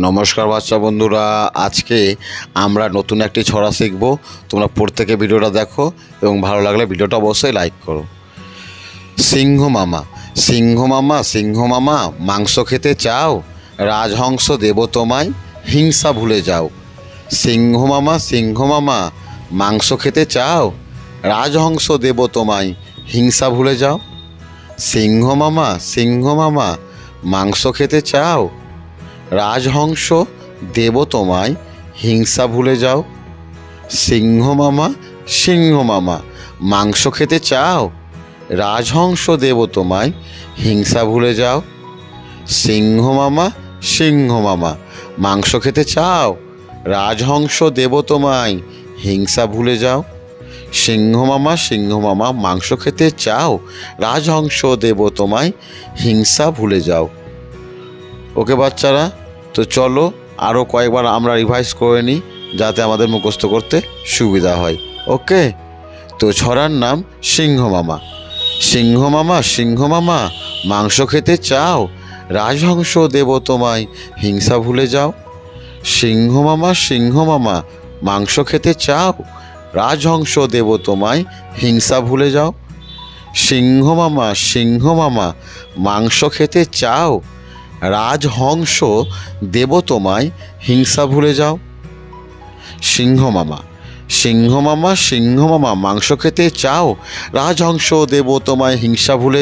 নমস্কার বাচ্চা বন্ধুরা, আজকে আমরা নতুন একটি ছড়া শিখব। তোমরা প্রত্যেকে ভিডিওটা দেখো এবং ভালো লাগলে ভিডিওটা অবশ্যই লাইক করো। সিংহ মামা, সিংহ মামা, সিংহ মামা, মাংস খেতে চাও? রাজহংস দেব তোমায়, হিংসা ভুলে যাও। সিংহ মামা, সিংহ মামা, মাংস খেতে চাও? রাজহংস দেব তোমায়, হিংসা ভুলে যাও। সিংহ মামা, সিংহ মামা, মাংস খেতে চাও? রাজহংস দেব তোমায়, হিংসা ভুলে যাও। সিংহ মামা, সিংহ মামা, মাংস খেতে চাও? রাজহংস দেব তোমায়, হিংসা ভুলে যাও। সিংহ মামা, সিংহ মামা, মাংস খেতে চাও? রাজহংস দেব তোমায়, হিংসা ভুলে যাও। সিংহ মামা, সিংহ মামা, মাংস খেতে চাও? রাজহংস দেব তোমায়, হিংসা ভুলে যাও। ওকে বাচ্চারা, তো চলো আরও কয়েকবার আমরা রিভাইজ করে নিই যাতে আমাদের মুখস্থ করতে সুবিধা হয়। ওকে, তো ছড়ার নাম সিংহ মামা। সিংহ মামা, সিংহ মামা, মাংস খেতে চাও? রাজহংস দেব তোমায়, হিংসা ভুলে যাও। সিংহ মামা, সিংহ মামা, মাংস খেতে চাও? রাজহংস দেব তোমায়, হিংসা ভুলে যাও। সিংহ মামা, সিংহ মামা, মাংস খেতে চাও? রাজহংস দেব তোমায়, হিংসা ভুলে যাও। সিংহ মামা, সিংহ মামা, সিংহ মামা, মাংস খেতে চাও? রাজহংস দেব তোমায়, হিংসা ভুলে